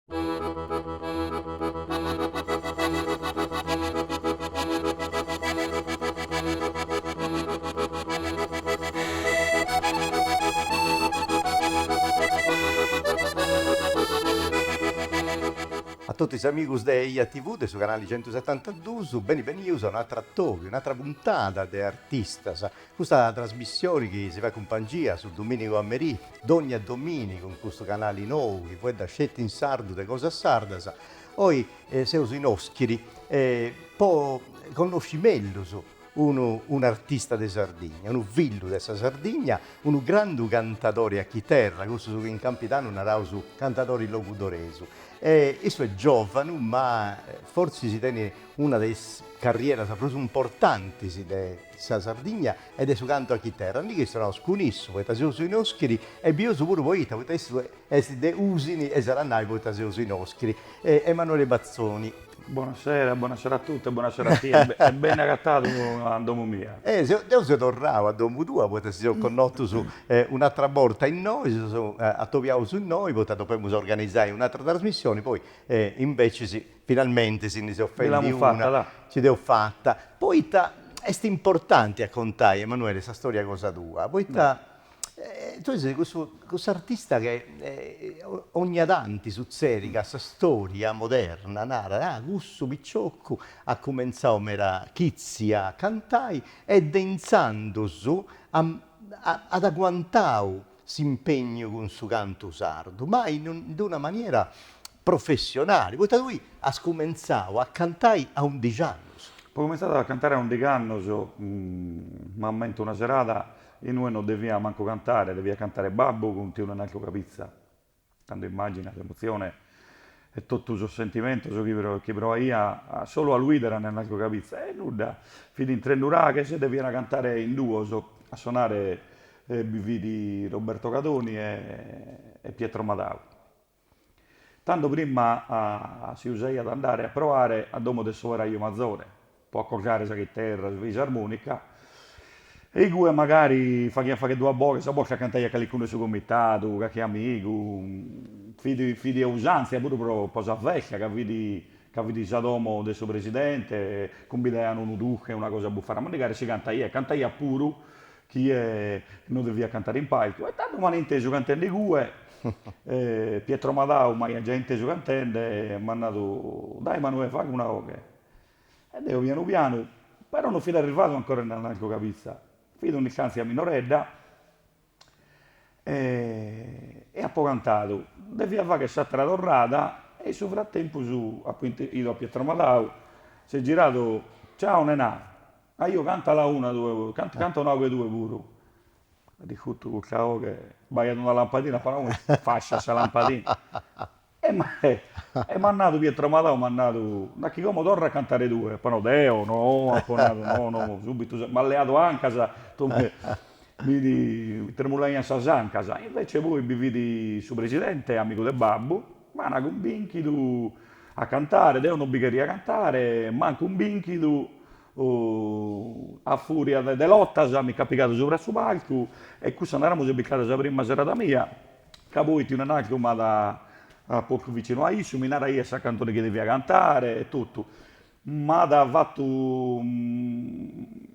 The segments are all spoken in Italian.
A tutti gli amici di IA TV, su canale 172, benvenuti a un'altra talk, un'altra puntata di Artistas. Questa trasmissione che si fa compagnia su Domenico Ammerì, ogni domenico con questo canale nuovo, che poi da scelte in sardo, di cosa sardas. Oggi siamo i nostri, poi conosci meglio un artista di Sardegna, un figlio di Sardegna, un grande cantatore a chitarra, questo che in Campitano narrava su cantatori locutoresu. Questo è giovane, ma forse si tiene una delle carriere più importanti della Sardegna ed è su canto a chitarra. Lì che sono sconissimo, perché siamo sui nostri e io pure voi, perché siete usini e saranno voi, perché siamo sui nostri. Emanuele Bazzoni. Buonasera a tutti, buonasera a te. È ben agattato a domo mia. Io sono tornato a domo tua, perché si sono connoto su un'altra volta in noi, si sono attoviato su noi, poi dobbiamo organizzare un'altra trasmissione, poi invece finalmente si ne si offende una, ci devo fatta. Poi è importante raccontare, Emanuele, questa storia cosa tua, poi tu sei questo artista che ogni adanti su serie, questa storia moderna, narra, questo picciocco ha cominciato a chizzi a cantare e denzando su ad agguantare si impegno con suo canto sardo, ma in una maniera professionale. Poi lui ha cominciato a cantare a 11 anni. Ho cominciato a cantare a un decano, ma mente una serata e noi non dobbiamo manco cantare, dobbiamo cantare babbo con te una capizza. Tanto immagina l'emozione e tutto il suo sentimento, che prova io, solo a lui era nella capizza. E nulla, fino in trendurà che se dobbiamo cantare in duo, a suonare di Roberto Catoni e Pietro Madau. Tanto prima si usava ad andare a provare a domo del sovraio Mazzone, può accorciare la chitarra, la armonica, e i due magari fa che due bocche, sa bocca cantare qualcuno su comitato, qualche amico, fidi usanza, pure per posa vecchia, che vedi Sadomo del suo presidente, convidano un duce, una cosa buffara, ma magari si canta io pure, chi non devia cantare in palco, e tanto mi hanno inteso cantando i due, Pietro Madau, ma la gente inteso cantando, e mi hanno detto, dai Emanuele, fai una cosa. E devo piano piano, però non fino arrivato ancora nella capizza. Fido un'istanza minoredda e ha poi cantato. Devia fare che si è tornata e sul frattempo appunto io a Pietro Madau si è girato, ciao Nenà, io canta la una, due, canta una che due pure. Dico tu, ciao che vai ad una lampadina, però fascia questa lampadina. E mi ha dato Pietro Madau, mi ha dato, da chi come torna a cantare due, poi no, Deo, no, subito, mi ha alleato anche, mi tremulai a Sasan, invece voi vi vidi su presidente, amico del babbo, ma non convinchi tu a cantare, Deo non biccheria a cantare, manco un binchi tu, a furia de lotta, mi è capitato sopra su palco, e qui non eravamo beccati la prima serata mia, che poi ti un altro mi ha a poco vicino a Issu, mi narra io questa canzone che devi cantare e tutto. Ma ha fatto,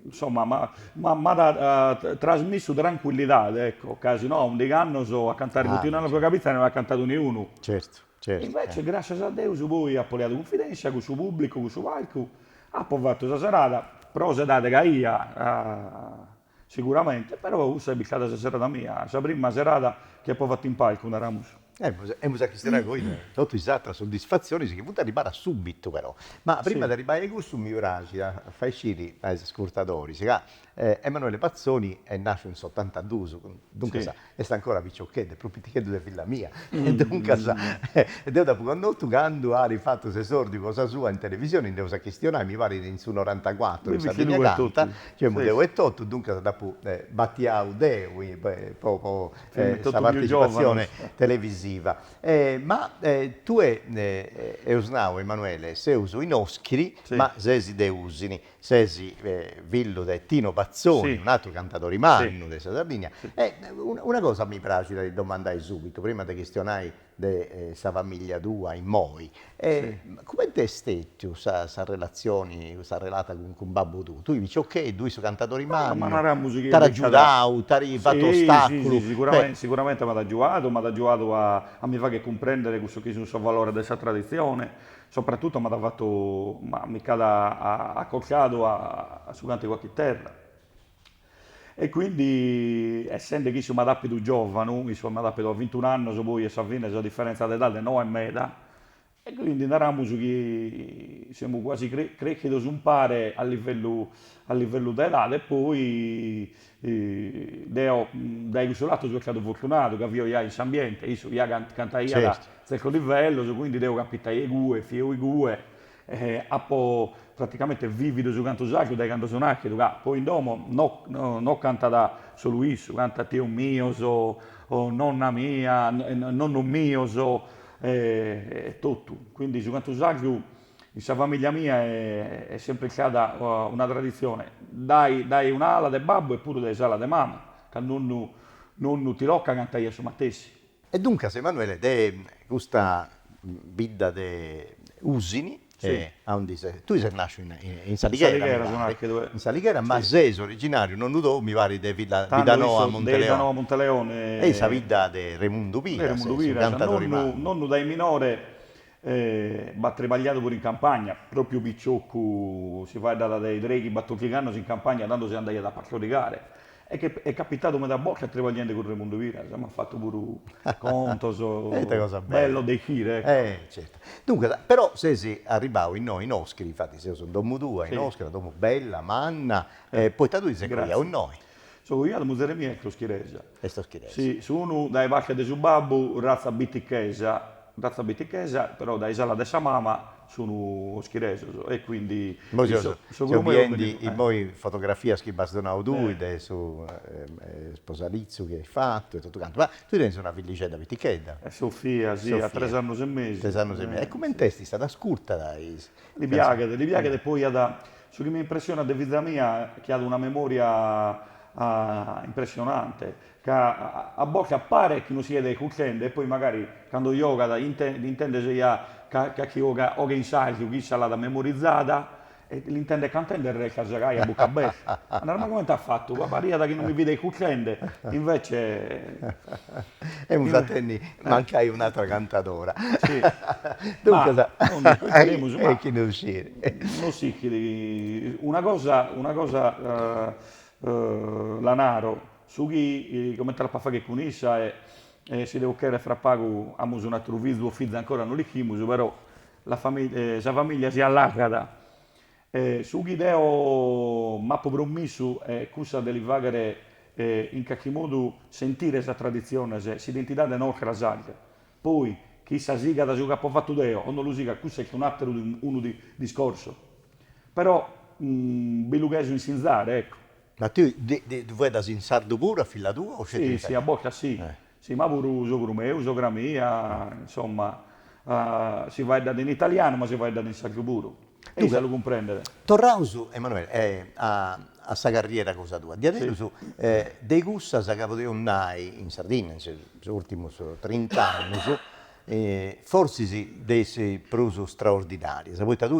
insomma, mi ha trasmesso tranquillità, ecco, quasi no, un decano so a cantare continuando la capita e non ha cantato nessuno. Certo. Invece, grazie a Dio, poi ha poliato confidenza con il suo pubblico, con il suo palco, ha poi fatto questa serata, prose date che io, sicuramente, però questa è beccata questa serata mia, la prima serata che poi ho fatto in palco, una Ramus. Bisogna chiedere con tutti altra soddisfazione che può arrivare subito però. Ma prima di arrivare a questo mi piace fai sciri ai ascoltatori. Emanuele Pazzoni è nato in 82, dunque è sta ancora piccioccheddo, è proprio picchetto di figlia mia. E dunque devo dopo quando ha rifatto se sordi cosa sua in televisione, devo questionare, mi pare in su 94, in Sardegna canta, cioè devo e tutto, dunque dopo battiamo Deo, questa partecipazione televisiva. Ma tu Eusnau, Emanuele, sei uso i nostri, ma sei de usini. Sesi Villo de Tino Pazzoni, Sì, un altro cantatore sì, mannu di Sardegna. sì. Una cosa mi piace di domandare subito, prima di questionare di questa famiglia tua in Moi. Sì. Come te stesso questa relazione, questa relata con babbo tu? Tu dici, ok, due sono cantatori Ma mannu, non era ti ha musichetta che da... aiutato, ti ha fatto Sì, sì, sì, ostacolo. Cioè, sicuramente mi ha aiutato a mi fare comprendere questo che è il valore di questa tradizione, soprattutto mi ha fatto, mi ha colcato su qualche terra. E quindi, essendo che sono adappi più giovane, io sono adappi a 21 anni, so poi a Savina c'è la differenza di età di 9 e metà, e quindi eravamo che siamo quasi cresciuti su un pare a livello di età, e poi da questo lato sono stato fortunato che avevo già in questo ambiente, io già cantavo da certo. questo livello, quindi devo capire i gue, fio i gue, appo praticamente vivido su canto sacro dai canto sonacchi, poi in domo non canta da solo isso, canta Dio mio, o nonna mia, nonno mio, tutto. Quindi su canto sacro in questa famiglia mia è sempre stata una tradizione, dai un'ala del babbo e pure dai sala di mamma, che non ti locca canta io su Mattessi. E dunque, se Emanuele, de questa vita de Usini, Sì, tu sei nascito in Salighera, mi Salighera sono pare, anche dove... in Salighera, ma Sì. sei originario, non tu, mi pare, di Tanto Vidanò a visto dei da Monteleone. Nuovo E esa Monteleone, vita de Raimundo vero Pira, Mundo sei un Vira, cioè, cantatore manno. nonno dai minore va trebagliato pure in campagna, proprio picciocco si fa dai draghi battuticano in campagna tanto si andava da partoricare. E che è capitato me da bocca a trebagliare con Raimundo Vira, mi ha fatto pure un conto, È una cosa bello bella. dei chire, ecco. Certo. Dunque, però se si arrivava in noi, in Oscri, infatti se io sono domo tua, in Sì, Oscri, domo bella, manna, poi tu sei qui in grazie. noi, Sono io da Musere mia che lo schieresa. e sto scherzando. Sì, sono dai vacche di Subabbu, razza bittichesa, però dai sala di Samama sono schiereso e quindi Poi so se come vendi in poi fotografia che bastonau tu, eh, su sposalizio che hai fatto e tutto quanto, ma tu sei una fillicetta pitichetta, Sofia, sì, a 3 anni e mesi. 3 anni e mezzo. E come testi stata scurta dai... Li piaghe, poi su che mi impressiona di vita mia che ha una memoria impressionante, che a volte appare che non si vede cucende e poi magari quando yoga intende se che yoga o che insaggio chi sa la da memorizzata e l'intende cantare il casagai a bocca aperta. Allora, ma come ti ha fatto? Paparia da che non mi vede cucende, invece... E un inve- fratelli mancai un'altra cantatora. sì, Dunque, ma non discuteremo, e ma chi ne uscire? non si una cosa Lanaro, su chi come te la fa fare che con essa si deve chiedere fra pago a un altro video figlio ancora non li chiamo, però sa famiglia si allarga. Su chi deo mappo promesso cosa deve vagare in qualche modo sentire questa tradizione, se identità della nostra saglia. Poi chi sa siga da giocare fatto deo o non lo siga, questo è un altro uno di discorso. Però Belughese in Sinzare, ecco. Ma tu vuoi da in sardo pure a fila tua o c'è in Sì, sì, a italiano? bocca sì. Sì, ma pure uso grumeo, uso gramia, insomma, si va dato in italiano, ma si va dato in sacro puro. E se Dunque, lo comprendere. Torrausu, Emanuele, a sa carriera cosa tua. Di Sì, adesso, dei gusta sa capodeo nai in Sardegna, negli ultimi 30 anni, forse si desse proso straordinario. Sapete, tu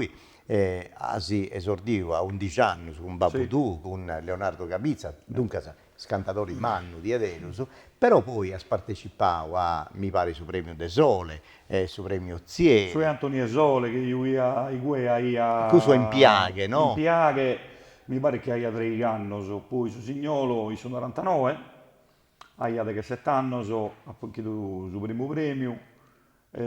si esordiva a 11 anni con sì, Babudù, con Leonardo Capizza, dunque scantatori mannu di Adelus, però poi ha partecipato a, mi pare, su Premio De Sole, su Premio su Zieri, Antonio Sole, che io i guea con sue impiaghe, in no? Piaghe, mi pare che aia 3 anni, poi su Signolo, io sono 99, aia che 7 anni, appunto su primo premio, Ma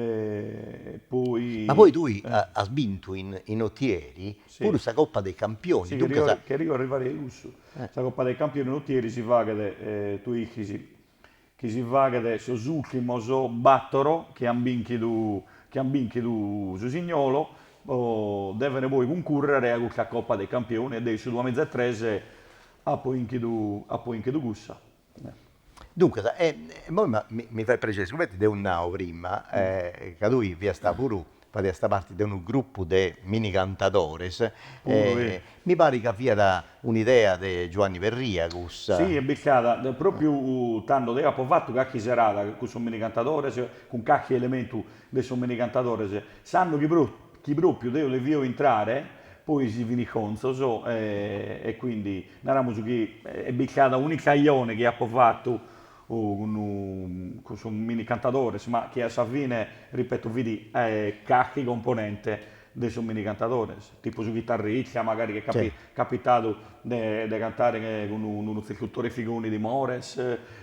poi poi, tu hai vinto in Otieri pure sì. questa Coppa dei Campioni, Sì, dunque che ricordo arrivare a Russo. La Coppa dei Campioni nottieri si fa che tu che si fa che so ultimo so battoro che han vinto su Signolo devono poi concorrere a questa Coppa dei Campioni e dei su 2013 a poi in Gussa. mo mi fai precedere, siccome ti devo un nao prima, che lui via sta pure da questa parte di un gruppo di mini cantadores. Pure. Mi pare che sia da un'idea di Giovanni Verria, Sì, è beccata, proprio tanto di capo fatto che chi serata, con sono mini cantatori, con qualche elemento dei sono mini cantatori, sanno chi proprio deve vio entrare, poi si viene conso, e quindi andiamo su che è beccata un caglione che ha fatto con un mini cantatore, ma che a fine, ripeto, vedi, cacchi componente dei suoi mini cantatori, tipo su chitarricchia, magari che Sì. è capitato di cantare con uno scultore figoni di Mores,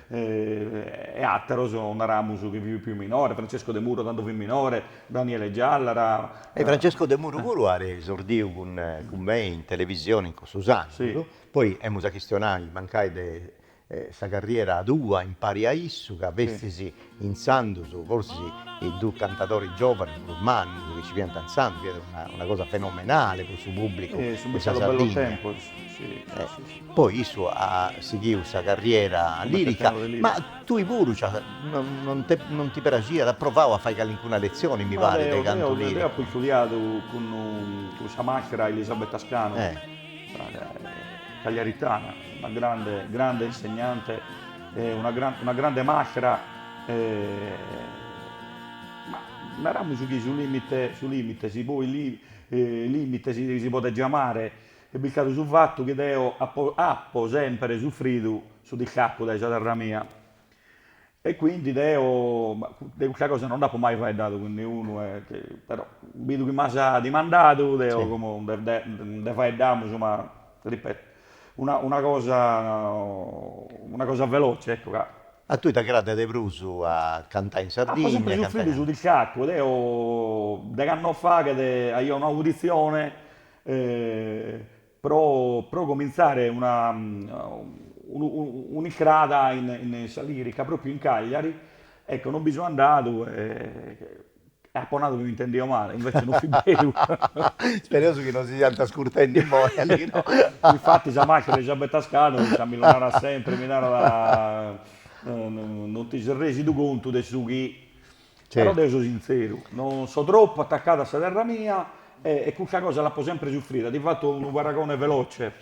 e altro sono Ramus che vive più minore, Francesco De Muro tanto più minore, Daniele Giallara. E Francesco De Muro ha esordito con me in televisione con Susanna, Sì. poi abbiamo questionato, mancai di sa carriera a tua in pari a issu, che avessisi in Sandusu, forse i due cantatori giovani, urmani, che ci viene danzando, che è una cosa fenomenale per il suo pubblico. Sono di sa stato bello Sardegna. tempo, sì. Poi Issu ha seguito questa carriera Come lirica, tenore lirico. ma tu pure non ti piaceva da provare a fare alcuna lezione, mi pare, di canto Io lirico. ho studiato con questa macchina Elisabetta Ascano, cagliaritana, una grande insegnante, una grande macchina, ma non eravamo sul limite, si può limite si può chiamare, e beccato sul fatto che Deo appo sempre soffrito su di capo da terra mia. E quindi Deo, questa cosa non dopo mai fare dato con nessuno, però vedo che mi ha dimandato, Deo Sì. come de fare damo, insomma, ripeto, una cosa veloce, ecco. A tu ti grada di Brusu a cantare in Ho sempre Sardegna, soffrito cantare... su di sciacquo, Deo, da anno fa che io ho un'audizione, pro cominciare un'icrada in salirica proprio in Cagliari, ecco, non bisogna andato, è apponato che mi intendevo male, invece non fi bene. Speriamo che non si sia scurtendo in moia lì, no? Infatti, la macchina di Elisabetta Ascano, ci milonava sempre, non ti sei resi conto del su chi, però Certo. devo essere sincero, non so troppo attaccato a questa terra mia, e questa cosa l'ho sempre soffrita, ti ho fatto un paragone veloce.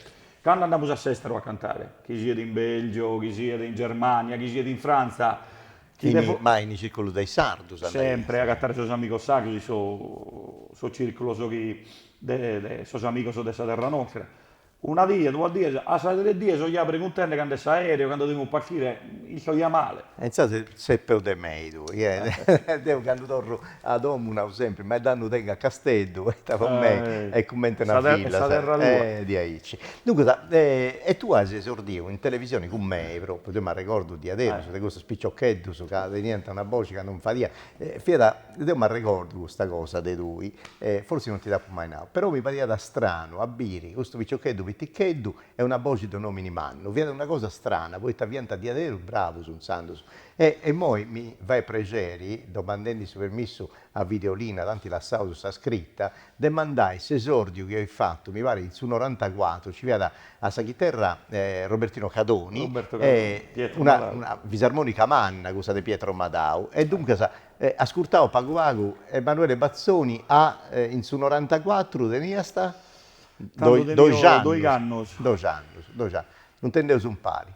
Quando andiamo a Sestero a cantare, chi siete in Belgio, chi siete in Germania, chi siete in Franza, Mai in circolo dei Sardu, sempre a cantare con i amici sacri, so circolo, so chi, so amici so della terra nostra. Una dia, due dia, a 3 giorni so già preguntando quando è aereo, quando dobbiamo partire, io so già male. Non so se seppeo de me, tu, devo quando torno a Domuna sempre, ma danno tenga a Castello, e sta con me, e commenta una fila, Sa terra tua. di aici. Dunque, e tu hai esordito in televisione con me, proprio, io mi ricordo di adesso, di questo spicciochetto, su che niente, una voce che non fa dia. Fiera, io mi ricordo questa cosa di lui, forse non ti dà mai nato, però mi pareva da strano, a Biri, questo spicciochetto, Pitticcheddu è una voce di nome in manno, viene una cosa strana, poi ti avvienta di adero, bravo su un sandos. E poi mi vai pregeri, domandando se permesso a Videolina, tanti la sausa sta scritta, demandai se esordio che hai fatto, mi pare su 94, ci vada a Saghiterra Robertino Cadoni, Roberto Cadoni, Pietro Madau. una visarmonica manna, cosa di Pietro Madau, e dunque ascoltavo Pago Pago Emanuele Bazzoni in su 94, tenia sta? Tanto Due tenivo anni. 2 anni. 2 anni. Non tendevo su un pari.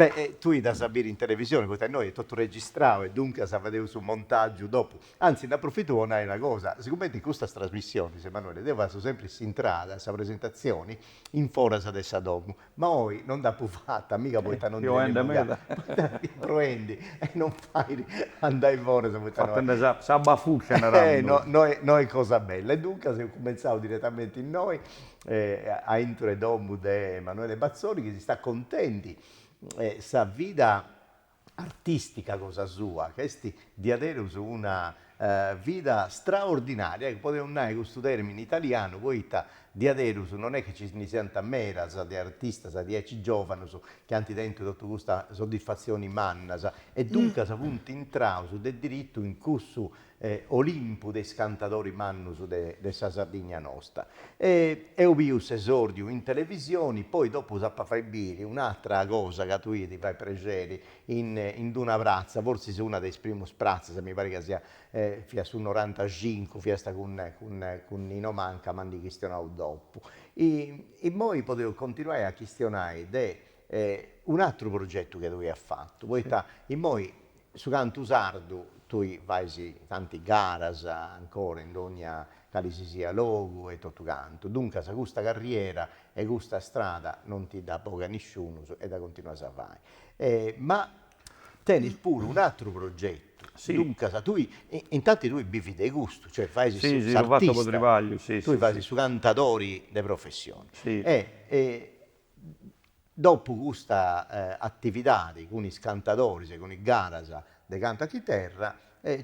Beh, tu da sapere in televisione, perché noi è tutto registrato e dunque si vedeva su montaggio dopo. Anzi, ne approfitto per dire una cosa, siccome in questa trasmissione, se Emanuele, devo fare sempre in strada, questa presentazioni, in fora sa dessa dopo, ma poi non da più fatta, mica poi non Io dire endo ne meta. prendi e non fai andare in fora se vuoi Fattende sa baffuccia ne rando. noi cosa bella. E dunque se cominciamo direttamente in noi, a intro domu di Emanuele Bazzoni, che si sta contenti sa vita artistica cosa sua, che sti di avere una vita straordinaria, che poteva andare questo termine italiano, poi di Aderus non è che ci ne siano mera di artista, sa 10 giovani che hanno dentro tutta questa soddisfazione manna, e dunque sa punto in trauso del diritto in cui Olimpo dei scantatori mannus de Sardegna nostra. E ho visto esordio in televisione, poi dopo sappa fare bere un'altra cosa che tu ti fai piacere in una prazza, forse sia una dei primi prazzi, se mi pare che sia fia su 95, fiesta con Nino Manca, ma di questionare dopo. E poi potevo continuare a questionare un altro progetto che lui ha fatto, poi e poi su canto sardo tu vai tanti garas ancora in ogni calisi sia logo e tutto canto. Dunque, se questa carriera e questa strada non ti dà poco a nessuno e da continuare a fare. Ma tieni pure un altro progetto. Sì. Dunque, intanto tu bivi di gusto, cioè fai Sì, su l'ho fatto per artista, trivaglio, sì, tu sì, fai sì. su cantatori di professione. Sì. Dopo questa attività con i cantatori, con i garas di canto a chitarra,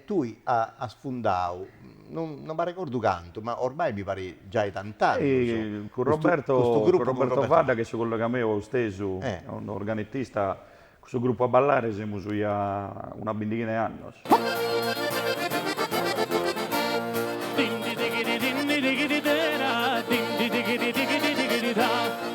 tu hai sfondato, non mi ricordo canto, ma ormai mi pare già è tant'anni. E con Roberto, con Roberto Fadda, che si collega a me, ho steso, è un organettista, questo gruppo a ballare siamo su una bindina di anni.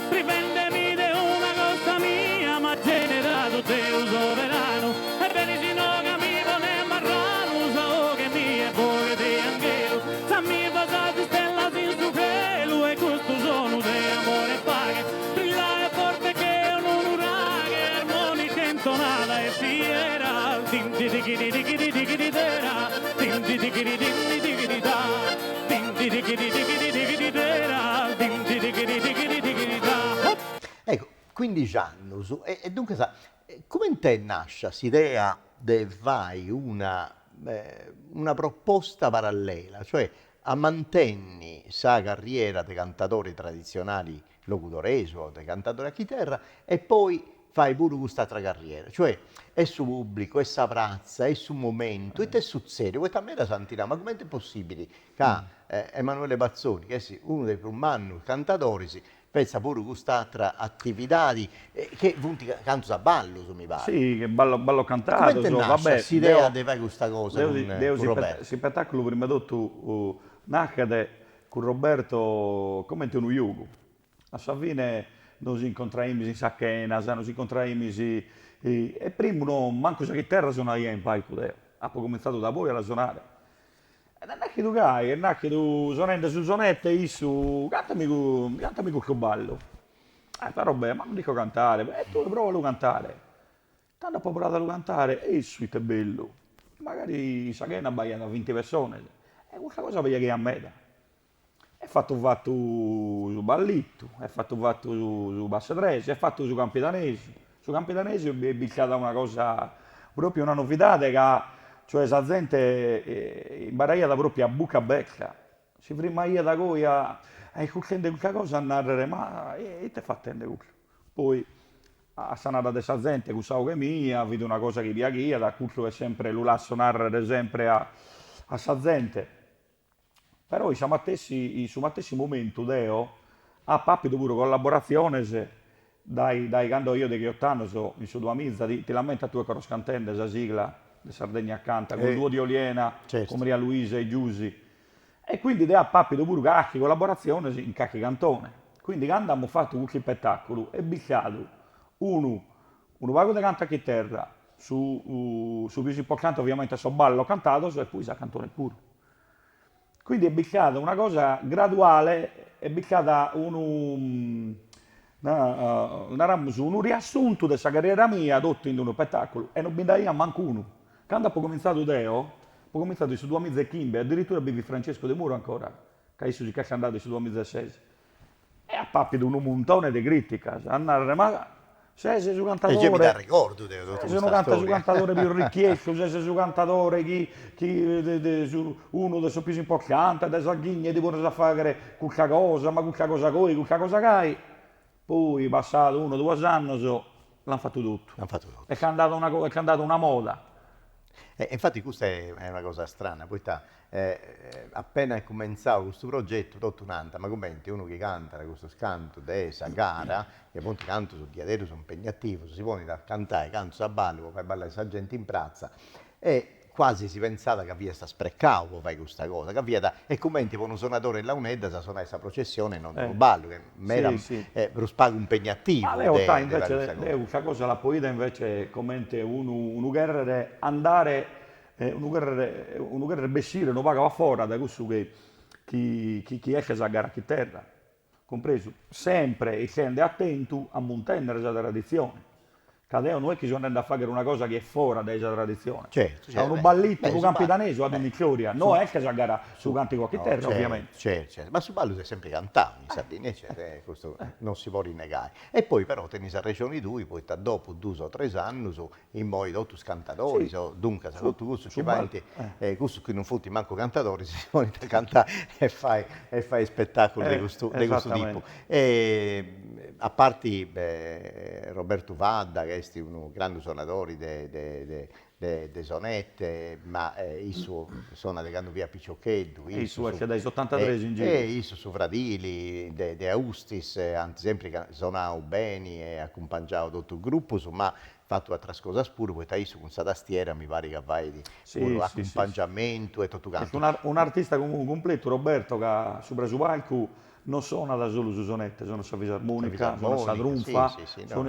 Pripendemi de una cosa mia, ma generato Dio sovrano. Ebbene si no che mi pone marrano, so che mi è fuori di angelo. Sa mi passati stella sin su cielo, e questo sono di amore e pace. Brilla è forte che un uragano, armonica intonata e fiera. Din di di di di di di di di dera, din di di di di di di di da, din di di di di di di di dera, din di di di di di di da. Ecco, 15 anni, e dunque come te nasce l'idea di fare una proposta parallela, cioè a mantenere sa carriera di cantatori tradizionali locutoresi o di cantatori a chitarra e poi fai pure quest'altra carriera, cioè è su pubblico, è su prazza, è su momento, e te succede, questa me la sentirà, ma com'è possibile che Emanuele Bazzoni, che è uno dei più manni cantatori, pensa pure quest'altra attività che punti canto a ballo, se mi pare. Sì, che ballo cantato. Come te nasce Vabbè, quest'idea di fare questa cosa con Roberto? Si spettacolo prima di tutto nasce con Roberto come uno yugo. A sua fine non si incontriamo in Sacchena, non si incontriamo e prima non manco se che terra suonava in palco. Ha cominciato da voi a suonare. E non è che tu cai, non è che tu suonando su sonette e su cantami col ballo. Però beh, ma non dico cantare, beh, tu prova a cantare. Tanto poi provato a cantare e il suite è bello. Magari sa che è una baia da 20 persone. E questa cosa per che a me. È fatto su Ballitto, è fatto su Basso Tresi, è fatto su Campidanesi. Su Campidanesi è biccata una cosa, proprio una novità che cioè la gente imbaraiata proprio a buca becca. Si prima io da goia e cucchiendo qualche cosa a narrare, ma e te fa attendere quello. Poi a sanata di questa gente, che sa che mia, vedo una cosa che via chia, da quello è sempre l'ulasso narrare sempre a sta gente. Però siamo attesi, su attesi momento deo, a papito pure collaborazione dai quando io di 8 anni so in su due amizia, ti lamenta tu che scantende la sigla di Sardegna Canta, con il duo di Oliena, certo, con Maria Luisa e Giusi. E quindi da papito pure cacchi collaborazione in cacchi cantone. Quindi quando abbiamo fatto qualche spettacolo è bicchiato uno vago di canto a chitarra, su più importante ovviamente so ballo cantato e poi sa cantone pure. Quindi è biccata una cosa graduale, è biccata narammo un riassunto della carriera mia, tutto in uno spettacolo, e non mi dai manco uno. Quando ho cominciato Deo, ho cominciato su 2015, addirittura bevi Francesco De Muro ancora, che adesso si è andato su 2016. E a pappi di un montone di critica, ma se sei su E già mi dà cantatore, ricordo di tutta se questa su storia. cantatore più ricchietto, se sei su cantatore uno dei più importanti, dei Salghini, ti vuole fare qualche cosa, ma qualche cosa coi, qualche cosa cai. Poi passato 1 o 2 anni l'hanno fatto tutto. Hanno fatto tutto. È cambiata una moda. Infatti questa è una cosa strana, poi appena è cominciato questo progetto, tutto un'anta, ma commenti uno che canta questo scanto, desa, gara, che appunto canto sul diadero, sono impegnativo, si pone da cantare, canto a ballo, fai ballare questa gente in piazza, e quasi si pensava che via sta sprecavo, fai questa cosa, che via e commenti con un suonatore in launedda sa suonare questa processione non un ballo, che era per spago impegnativo. Ma lei invece, questa cosa la poeta invece commenti uno guerriere andare, uno guerriere bessire, non va fuori da questo che chi esce a gara a chi terra, compreso, sempre e scende attento a mantenere questa tradizione. Cadeo non è che bisogna andare a fare una cosa che è fuori da questa tradizione. Certo, È un ballito, un campitanesio, ad un'icchioria, non è che si gara su canti qualche terra, ovviamente. Certo. Ma su ballo si è sempre cantato in Sardegna, questo non si può rinnegare. E poi però te ne sa regioni tu, poi dopo 2 o 3 anni, in modo tutti cantatori, dunque, tutto questo ci vanti, questo qui non fotti manco cantatori, si pone a cantare e fai spettacolo di questo tipo. A parte Roberto Vadda, che è un grande suonatore de sonette, ma il suo suona de canto via Piccioccheddu, il suo esce dai 83 in giro. E il suo fratili, de Austis, sempre suonavo bene e accompagnato tutto il gruppo, ma fatto altre cose pure, poi adesso con questa tastiera mi pare che vai di accompagnamento e tutto quanto. Un artista comunque completo, Roberto, che sopra su palco non suona da solo su sonette, suona su fisarmonica, suona su trunfa,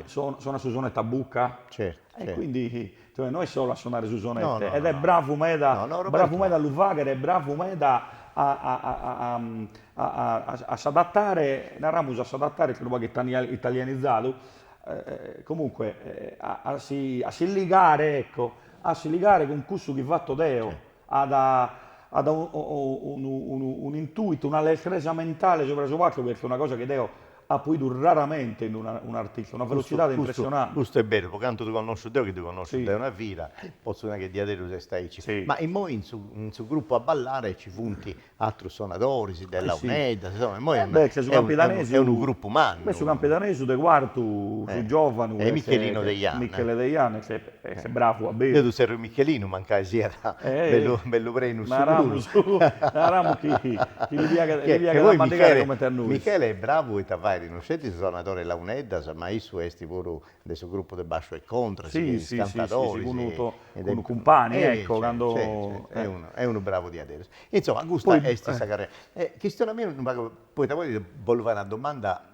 suona su sonetta a bucca. Certo. E quindi non è solo a suonare su sonette, No, ed è bravo Meda, bravo Meda all'Uvagher, è bravo Meda a s'adattare, narramos a s'adattare, credo che è italianizzato, comunque a si ligare, ecco, a si ligare con questo che fatto Deo, ha un intuito, una leggerezza mentale sopra il suo palco, perché è una cosa che Deo ha poi raramente in un artista, una velocità impressionante. Questo è vero, perché tanto tu conosci Deo che tu conosci Deo una vita, posso dire che dietro se stai ma in mo in suo gruppo a ballare ci funti altri suonatori, della UNED, insomma, è un gruppo umano. Su Campidanese, De Quartu, su Giovanu, e Michelino degli anni. Michele degli anni, che è bravo a bere. Io tu sei Michelino, mancai sia bello Brenus. Naramo chi li via che mandicare come te a noi. Michele è bravo e tavai rinoscenti suonatore la UNED, ma io su esti pure del suo gruppo del Bascio e Contra, cantatori, con compagni, ecco, quando è uno bravo di adesso. Insomma, gusta questa carriera. Questione mia, poi volevo fare una domanda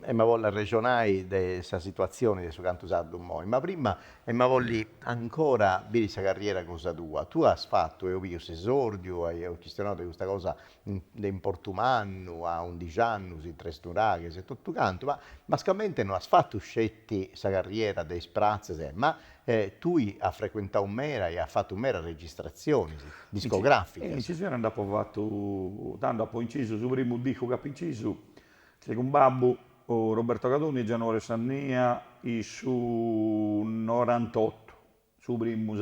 e mi voglio regionare di questa situazione di suo canto sardo ma prima mi voglio ancora dire questa carriera cosa tua. Tu hai fatto, io ho visto esordio, hai questionato questa cosa in Portumanno a 11 anni, in Tresturaghe, se tutto canto, ma scamente non hai fatto scetti questa carriera dei sprazzi, ma tu hai frequentato un mera e hai fatto mera registrazioni discografiche. L'incisione hanno fatto, tanto ha inciso su primo disco che ha inciso, che con Babbo, Roberto Catoni e Gianore Sannia su 98, su primo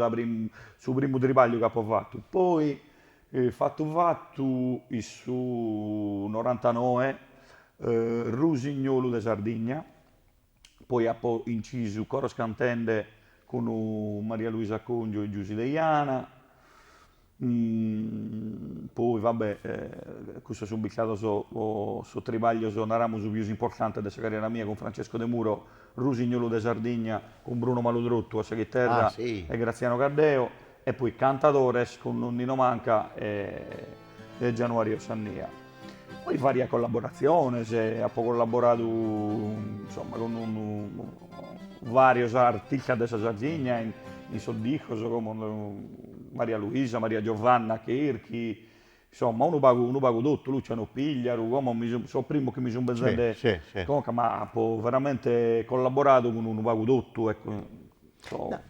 tripaglio che ha fatto. Poi fatto su 99 Rusignolo de Sardegna, poi ha inciso Coro Scantende con Maria Luisa Congio e Giusy Deiana. Poi vabbè, questo sono beccato su tribaglio, narramo su più importante della carriera mia con Francesco De Muro, Rusignolo de Sardegna con Bruno Maludrotto a chitarra e Graziano Cardeo, e poi Cantadores con Nonnino Manca e Gianuario Sannia. Poi varie collaborazioni, ha collaborato insomma con vari artisti della Sardegna in soddisco come Maria Luisa, Maria Giovanna Cherchi, insomma, uno pago tutto, lui ce ne piglia, come sono primo che mi sono pensato, sì. comunque, ma può veramente collaborato con uno pago tutto, ecco. So- No,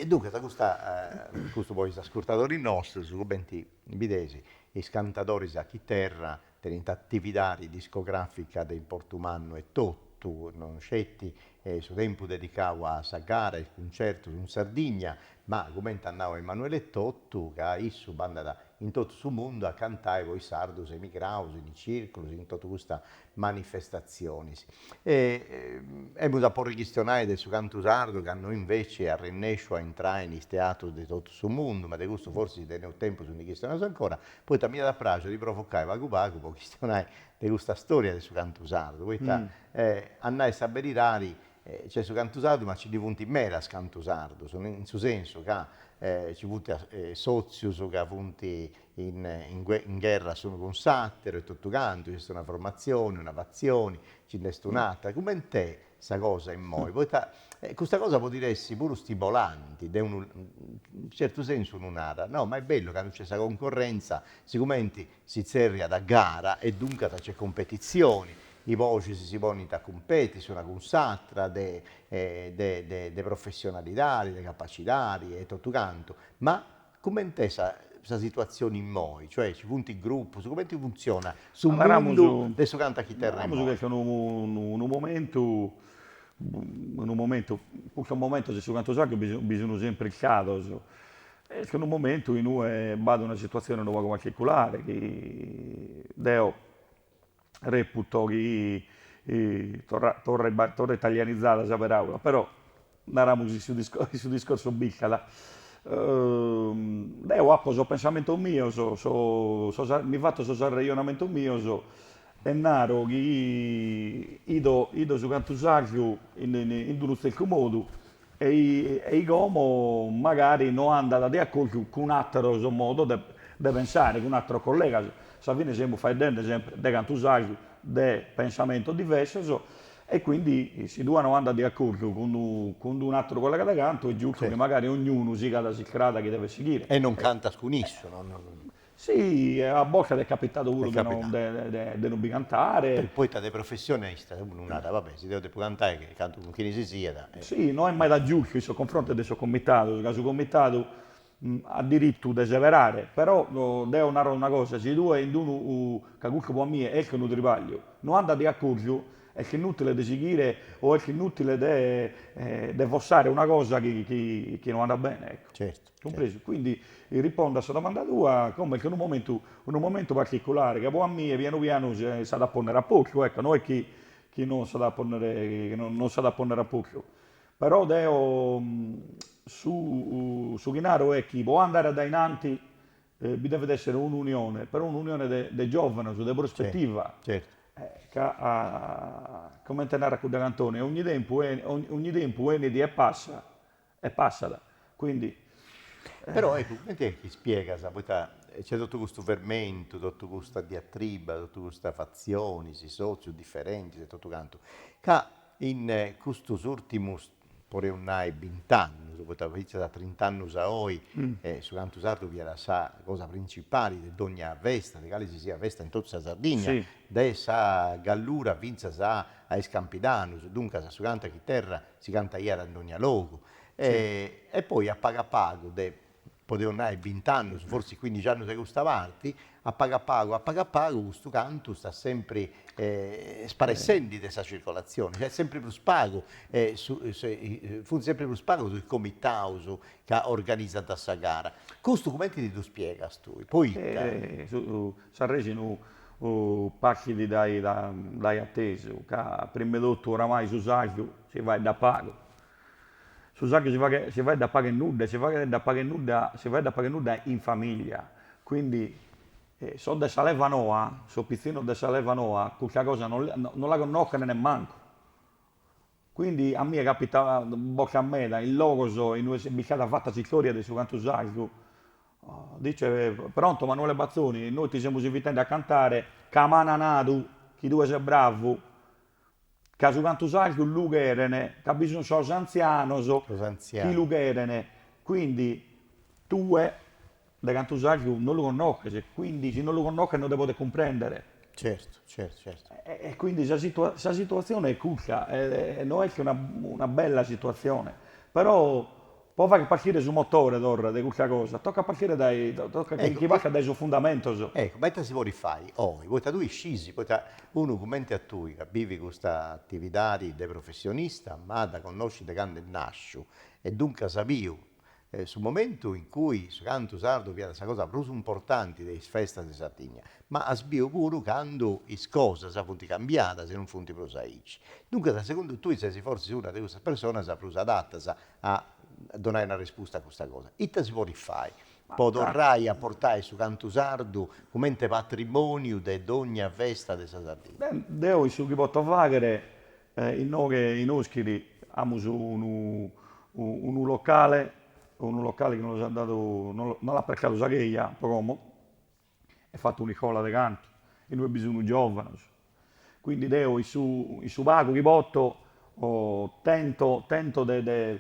dunque, questo poi ascoltatori nostri, su commenti bidesi, i scantatori a chi terra, tenendo attività discografica del Portumanno e tutto, non scetti, su tempo dedicato a Sagara, il concerto in Sardegna, ma come annava Emanuele Tottu, che ha issu banda in tutto il mondo a cantare voi sardos emigraus, in circoli, in tutte queste manifestazioni. Abbiamo da porre questionare del suo canto sardo che hanno invece arrennescio a entrare nei teatri di tutto il mondo, ma di questo forse ne ho tempo su di questionare ancora. Poi tamia da prazo di provocare vagu vagu, poi questionare di questa storia del suo canto sardo. Poi andare a sapere rari, c'è su canto sardo, ma ci diventi mera canto sardo, in suo senso che ci vuti sozius che avuti in guerra sono con Sattero e tutto canto, c'è una formazione, una passione, ci n'è un'altra. Come te questa cosa in noi? Questa cosa può dirsi pure stimolante, in certo senso un'ara, no, ma è bello che non c'è questa concorrenza, sicuramente si zerria da gara e dunque c'è competizioni. I voci si pongono a competere, sono con s'altra, de professionalità, de capacità e tutto canto. Ma come intesa questa situazione in noi? Cioè, ci punti il gruppo, come funziona? Sul Allora, mondo del suo canta chitarra in musica noi? che in un momento, questo momento se su canto sacro bisogna sempre il caso. E che in un momento in cui vado una situazione un po' particolare, che Deo reputo che torre italianizzata saperà, però andiamo su discorso biccala. Io appo so pensamento mio, mi fatto so ragionamento mio, è naro che ido su canto sacro in uno stesso modo e i gomo magari non andano di accordo con un altro modo di pensare, con un altro collega. Alla fine siamo facendo sempre di canto sacro, di pensamento diverso e quindi si devono andare di accordo con un altro collega da canto e giusto che magari ognuno si cada si crada che deve seguire. E non canta scuniscio, Sì, a volte è capitato pure È capitato. di non cantare. Poi da professionista, un'ara, vabbè, si deve cantare che canto con chi ne si sia. Sì, non è mai da giusto questo confronto del suo comitato, il suo comitato ha diritto di severare, però devo narrare una cosa, se tu hai uno che comunque può me è che non tribaglio, non anda di accordo, è che è inutile di seguire o è che è inutile di fossare una cosa che non anda bene, ecco. Certo. Compreso. Quindi rispondo a questa domanda tua come che in un momento particolare che può a me piano piano si da ponere a poco, ecco, non è che non si da ponere, che non si da ponere a poco. Però Deo su Chinaro è chi può andare da innanti, vi deve essere un'unione, però un'unione dei giovani, su di prospettiva. Certo. Come tenere a cantone, ogni tempo è e passa, e passata. Quindi Però ecco, come ti spiega, c'è tutto questo fermento, tutta questa diatriba, tutte queste fazioni, si soci differenti, e tutto quanto, che in questi ultimi, pure un 20 anni, soprattutto da 30 anni a oggi, su canto sardo vi era la cosa principale di ogni festa, di quale si sia festa in tutta la Sardegna, sì. da sa Gallura vinza a Escampidanus, dunque su canta chi terra si canta ieri ad ogni luogo. E poi a pago, potevano andare 20 anni, forse 15 anni di questa parte, a pago, questo canto sta sempre sparessendi di questa circolazione, c'è sempre più spago, fu sempre più spago sul comitato che ha organizzato questa gara. Questo come ti spiega tu? Poi, Sanresi pacchi dai attesi, che prima di tutto oramai su Saglio si va da pago. Su Saglio si va da pago e nuda, si va da pago e nuda in famiglia. Quindi so de Saleva Noa, so pizzino de Saleva Noa, qualche cosa non la conoscono nemmeno. Quindi a me capitava bocca a me, in Logoso, in una biccata fatta storia di su canto Saglio, dice pronto Manuele Bazzoni, noi ti siamo invitati a cantare Camananadu, chi due sei bravo, che su canto Saglio Lugherene, che bisogno sono anziano, chi Lugherene, quindi tu de Cantusaglio non lo conosce, quindi se non lo conosce non deve comprendere. Certo, certo, certo. E quindi questa situazione è cuccia, non è che una bella situazione, però può fare partire sul motore d'ora di questa cosa, tocca partire tocca che Ecco, chi va dai suo fondamento. ecco, ma si può rifare, poi tu scisi, poi uno commenti a tu, che vivi questa attività di professionista, ma da conoscere quando nasci, e dunque sapio, sul momento in cui su canto sardo via questa cosa più importante delle feste di Sardegna, ma a sbio pure quando le cose sono funti cambiate, se non funti prosaici. Dunque, secondo tu, sei forse una di queste persone che più adatta a donare una risposta a questa cosa. Ita si può rifare. Potrai a portare su canto sardo come patrimonio di ogni festa di Sardegna. Deo su chi posso fare, in noi in Oschili abbiamo un locale che non ci ha dato, non l'ha percato Sagheia, come, è fatto un'icola di canto, e noi bisogno giovani. Quindi Deo in su vago che botto tento de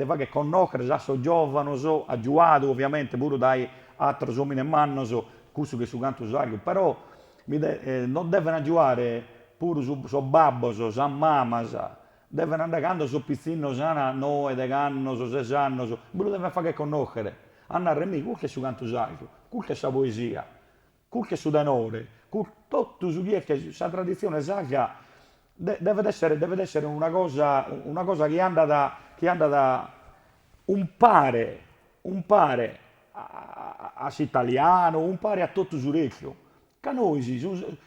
fare conoscere già so giovani, so aggiuato ovviamente pure dai altri uomini e manno, questo che su canto saggio, però non devono aggiuare pure su babbo, su mamma, devono andare quando su pizzino sana, noi de canno, su 6 anni, pure deve fare conoscere. Andare a me, questo è su canto saggio, questo è sa poesia, questo è su denore, tutto su che questa tradizione sacra deve essere una cosa che anda da un pare a italiano, un pare a tutto surecchio. Che noi,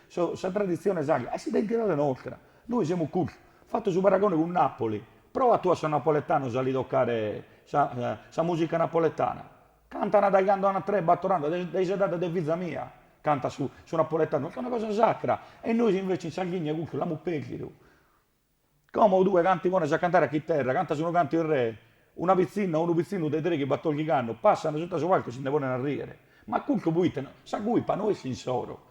questa tradizione sacra, è identità nostra. Noi siamo qui, fatto su paragone con Napoli. Prova tu a essere napoletano, se li toccare sa musica napoletana. Cantano dai canto a tre, battorando, dei sedate di vita mia. Canta su napoletano, è una cosa sacra. E noi invece in Sardegna, l'abbiamo perso. Come due canti buoni a cantare a chitarra, canta su uno canto il re, una pizzina o un pizzino dei tre che battogli canno, passano sotto su qualche si ne vogliono arrivare. Ma comunque buite, sa cui per noi è sincero.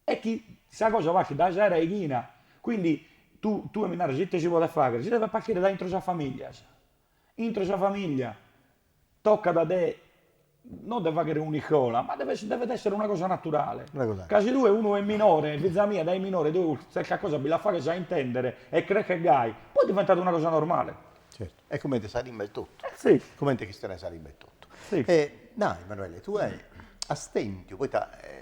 E chi sa cosa va che da sera è china. Quindi tu e minare, se si vuole fare, si deve partire da dentro la famiglia. Dentro la famiglia tocca da te, non deve fare un'icola, ma deve essere una cosa naturale. Casi tu uno è minore, figlia mia, dai minore, tu sai che cosa la fa che sa intendere e crede che gai, poi è diventata una cosa normale. Certo. E come ti sarebbe tutto. Sì. Come ti ne sarebbe tutto. Sì. No, Emanuele, tu hai astentio, poi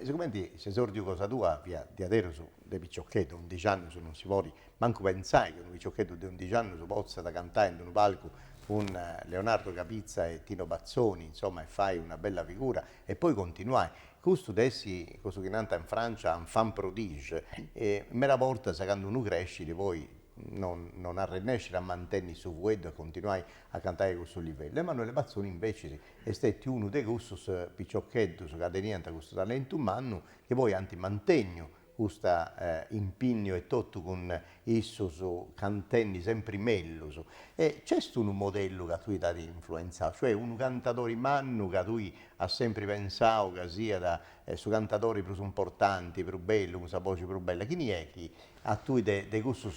sicuramente se esordio cosa tua via di adero su dei picciocchetti, 11 anni non si può, manco pensai che un picciochetto di 11 anni si possa da cantare in un palco con Leonardo Capizza e Tino Bazzoni, insomma, e fai una bella figura e poi continuai. Questo adesso, questo che nata in Francia, un fan prodige, e me la porta, se quando uno cresce, poi non arrennesci a mantenere su vuoto e continuai a cantare a questo livello. Emanuele Bazzoni invece è stato uno dei questi picciocchetti che teniano questo talento umano che poi anti mantengono questo impegno e tutto con esso su cantenni sempre meglio. E c'è stato un modello che tu hai influenzato, cioè un cantatore manno che tu hai sempre pensato che sia da su cantatori più importanti, più belli, con una voce più bella. Chi è che a tu dei gusti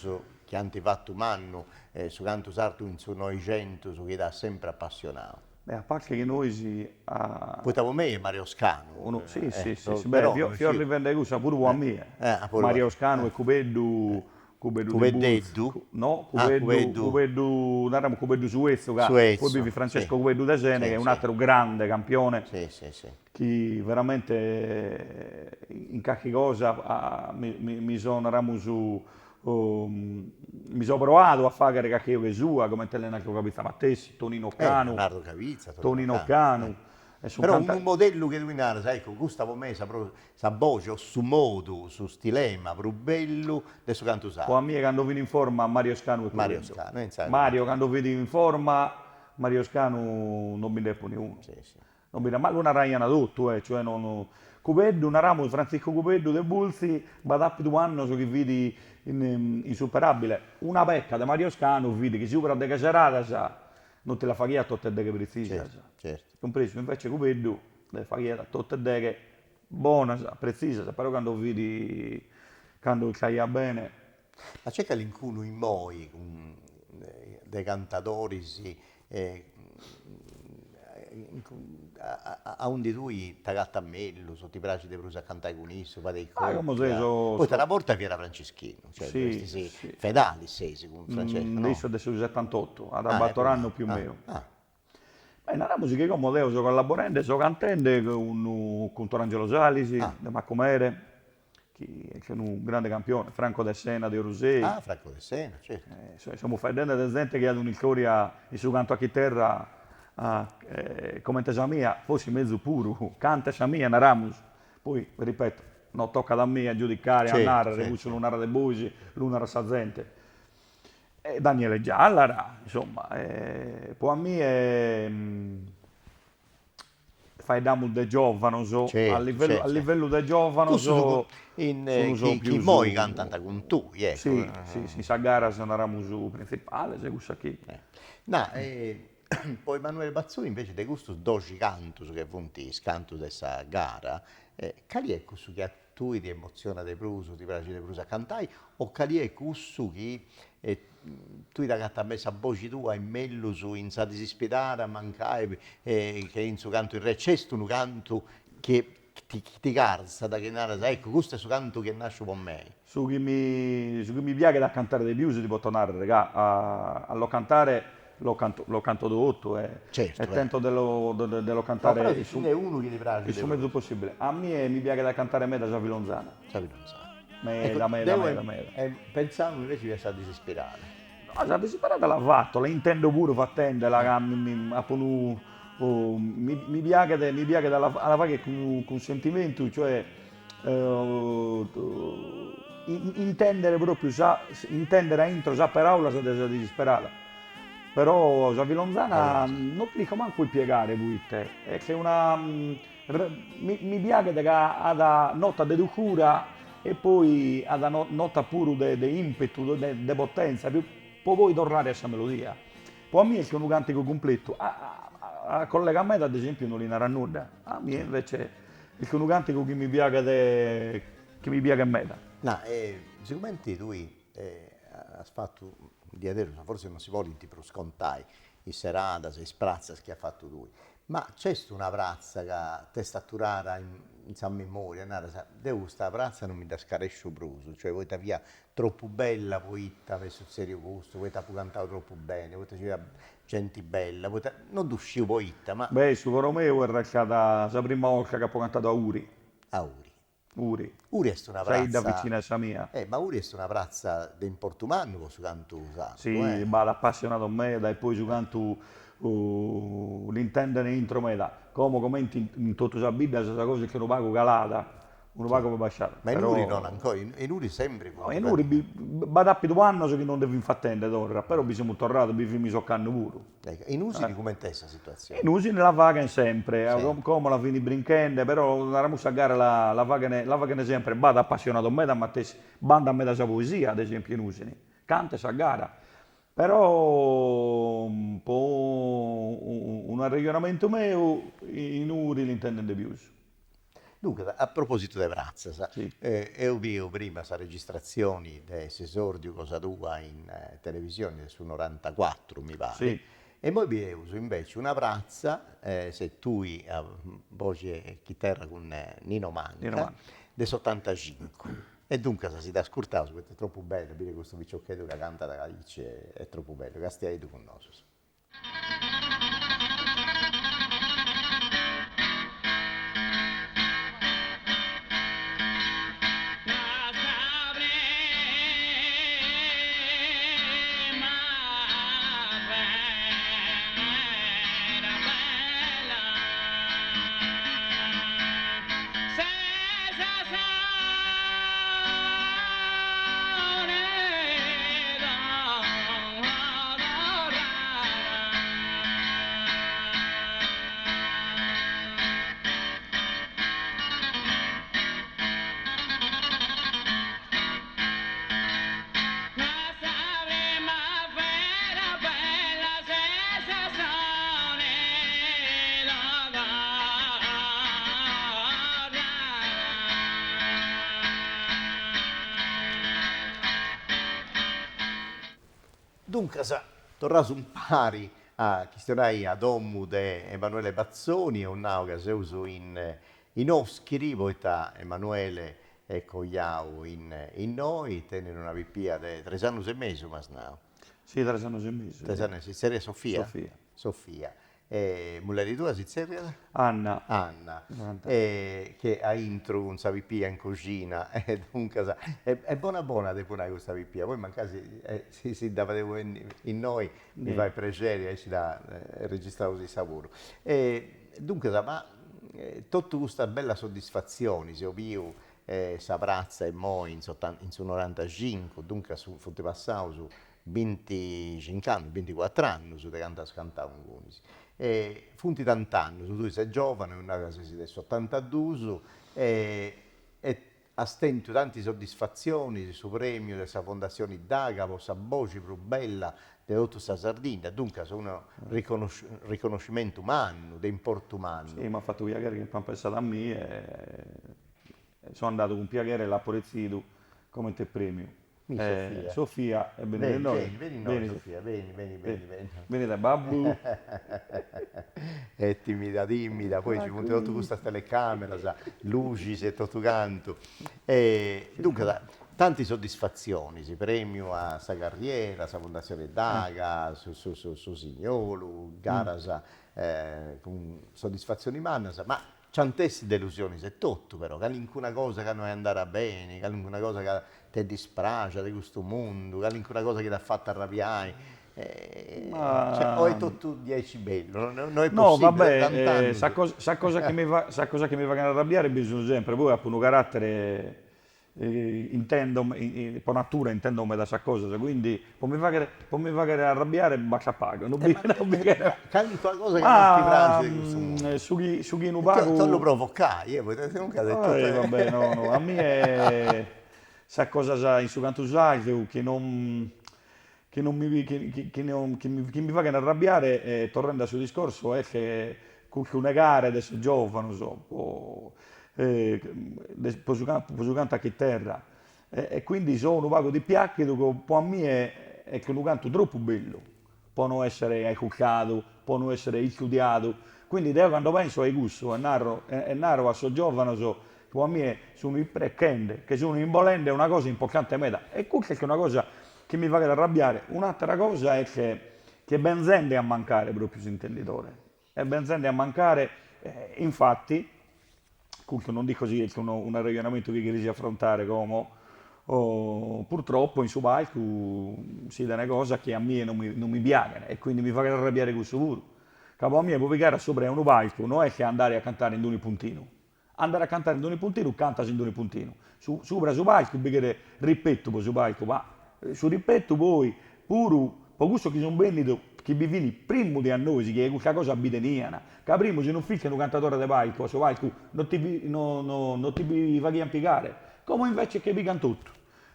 che hanno fatto un anno su canto sardo in su Novecento, su che ti ha sempre appassionato? Beh, a parte che noi Poi da me è Mario Scano. sì. Però, Beh, fior rivende cosa pure a me. pure Mario voi. Scano e Cubeddu Cubeddu? No, Cubeddu. Cubeddu, non era Cubeddu Suezzo, Suezzo, poi vive Francesco sì. Cubeddu da Sene, Sì, che è un sì. altro grande campione, Sì. che veramente in qualche cosa mi sono mi sono provato a fare qualche cosa sua, come Telena Capizza Mattessi, Tonino Canu, Leonardo Cavizza, Tonino Canu. Però un modello che tu sai, ecco, Gustavo Mesa, sa voce, o su modo, su stilema, più bello, adesso canto sa. Con me quando viene in forma Mario Scanu e Mario Cubeddu. Scano, sai. Mario quando vedi in forma, Mario Scanu non mi depone uno. Sì. Non mi ma una ragliana tutto, cioè non. Cubeddu, una ramo Francisco Cubeddu de Bulsi, badappi tu anno su che vedi insuperabile. Una pecca da Mario Scanu, vedi che supera de cacerata, sa, non te la fa a tutte le che precisa. Certo. Compreso, invece Cubeddu, le fa a tutte le che buona, sa, precisa, sa, però quando vedi, quando c'hai bene. Ma c'è che l'incuno in moi, dei cantatori, a un di tui ti gatta a mello, ti piace di prus a cantare con isso, fate i come coppia. se Poi te la porta Piera Franceschino, cioè Sì, questi sì, sì. fedali sei, con Francesco, no? Adesso è del 78, ad Ah, ecco abbattoranno lì. più o meno. Ah. Beh, nella musica come Deo sto collaborando, sto cantando con Torangelo Salisi, Ah. De Maccomere, che è un grande campione, Franco De Sena di Rosei. Ah, Franco De Sena, certo. Siamo facendo ad esempio che ad un'ilcoria il suo canto a chitarra, come tesa mia, fosse mezzo puro, canta sa mia, naramus. Poi, ripeto, non tocca da me a giudicare, a Certo, narrare, certo, certo. L'unara dei busi, l'unara sazzente. E Daniele Giallara, insomma, poi a me fai damo de giovane, so, Certo, a certo. livello de giovane, Questo so, in sono chi più moi su, canta con tu, ecco. sì, sì, sì, sa gara sono ramusu principale, se gusta chi. No, poi Emanuele Bazzoni invece de gustus doci cantus che funti scantus dessa gara, cali è questo che a tu ti emoziona de prusu, ti piace de prusu a cantai, o cali è questo che tu da gatta messa a voce tua in mello su in sa disispirare, mancai, che in su canto il re, c'è un canto che ti carza da che narra, ecco, questo è su canto che nasce con me. Su chi mi piace da cantare dei più, si può tornare, regà, allo cantare lo canto d'otto Certo, e tento dello No, cantare però il se ce n'è uno che ti piace, suo mezzo possibile. A me mi piace da cantare me da Giavi Lonzana. sapi non sai. Meda, meda. Pensavo invece di essere disesperato. No, già disperata l'ha fatto, la intendo pure fattende, mi piace alla fare con sentimento, cioè intendere proprio, intendere a intro, sa per aula, sa disperata. Però Giavi Lonzana non ti dico manco il piegare, puite. È che una... mi piace che ha da nota di cura e poi ha da nota pure di impetu, di potenza, poi vuoi tornare a questa melodia. Poi a me è che un cantico completo, a collega a me ad esempio non li narra nulla, a me invece è che un cantico che mi piace a me. No, sicuramente tu hai fatto di adesso, forse non si vuole in tipo scontai, i serata, sei sprazza che ha fatto lui, ma c'è una prazza che te sta turata in San Memoria, devo sta prazza non mi da scarescio bruso, cioè voi ta via troppo bella, poi ti messo serio gusto, voi ti cantato troppo bene, voi c'era gente bella, non uscivo poi, ma Beh, su Romeo è stata la prima volta che ho cantato a Uri. a Uri. Uri. Uri è una Sei da prazza, vicino a essa mia. ma Uri è una prazza di Portumano con su canto usato, Sì, ma l'ha appassionato a me, e poi su canto l'intendere intro me da. Come commenti in tutto la Bibbia, questa cosa che non pago calata, non pago per basciare. Ma in Uri non ancora, in Uri sempre. No, in Uri, badappi 2 anni che non devi fattende d'ora, però mi siamo tornati, mi soccando pure. Ecco, in Usi come è questa situazione? In usi la vaga sempre, Sì. come la fini brinchende, però la ramusa gara la vaga sempre, bada appassionato a me da Mattesi, banda a me da sua poesia, ad esempio in Usini, canta sa gara, però un po' un ragionamento mio in Uri l'intende più. Dunque, a proposito di prazza, Sì. io vi prima questa registrazioni di esordio cosa tua in televisione su 94 mi pare. Sì. E poi vi uso invece una prazza, se tu hai voce e chitarra con Nino Manca, Nino Manca. del 85. E dunque se si da ascoltare, perché è troppo bello, dire questo picciochetto che canta da Calice, è troppo bello, che stai tu con noi. Dunque, tornato un pari a questionai a domu de Emanuele Bazzoni e un nauga se uso in Oschiri, poita Emanuele e cogliau in noi, tenen una vippia de 3 anni e mezzo, ma snau. Sì, 3 anni e mezzo. 3 anni, si seria Sofia? Sofia. Sofia. E mulleri tua si seria? Anna. Anna, 90. che ha intro un savipia in cucina, e dunque è buona di punare questa vipia, poi magari si dava in noi, mi fa piacere e si da registrare così savuro. E dunque, ma tutta questa bella soddisfazione, se ho visto Saprazza e moi in su 95, dunque fu passato su 25 anni, 24 anni, su te canta scantare un gunis. E funti tant'anni, tu sei giovane, una cosa si adesso 82 e ha stento tante soddisfazioni su premio della fondazione D'Agavo, sa voce più bella di tutta questa Sardegna, dunque sono un riconoscimento umano, di importo umano. Sì, mi ha fatto piacere che mi hanno pensato a me e sono andato con piacere là Porezzito come te premio. Sofia, è bene Vieni, Sofia, vieni. Vieni da babbo. È timida, poi ci monta tutta questa telecamera, sa, luci e tutto canto. E dunque, tante soddisfazioni, si premio a sa carriera, sa fondazione Daga, su Signolo, Garasa, con soddisfazioni mannasa, ma c'antessi delusioni, se tutto però, che nessuna cosa che non è andata bene, che nessuna cosa che ti dispiace di questo mondo, che nessuna cosa che ti ha fatto arrabbiare. Cioè, o è tutto 10 bello, non è No, possibile. vabbè, sa cosa che mi va ad arrabbiare bisogna sempre, poi ha un carattere, intendo, per natura intendo me da sa cosa, quindi può mi fare arrabbiare, ma capago, non mi Canto una cosa che non ti piace di questo mondo. Su chi non pago... Tu lo provocai, potete comunque ha detto vabbè, no, a me è... sa cosa in su canto usato che non mi fa arrabbiare, tornando al suo discorso, è che qualche gare adesso giovane, può giocare a che terra, e quindi sono un vago di piacche che può a me è che un canto troppo bello, può non essere aicuccato, può non essere studiato, quindi quando penso ai gusti, e narro a so giovane, che a me sono i precchende, che sono imbolende, è una cosa importante a me, e questa è una cosa che mi fa arrabbiare. Un'altra cosa è che ben sente a mancare proprio su intenditore. E ben sente a mancare, infatti, non dico così, è un ragionamento che riesce affrontare come purtroppo in su palco si dà una cosa che a me non mi piace e quindi mi fa arrabbiare questo pure. Capo a me può pigliare sopra un palco, non è che andare a cantare in un puntino. Andare a cantare in un puntino, canta in un puntino. Sopra su palco, perché ripeto su palco, ma su ripeto poi pure per questo che sono venuto che vi vieni prima di a noi che è questa cosa abiteniana che prima se non ficcano un cantatore di palco su palco non ti fa impiegare come invece che vi cantano tutto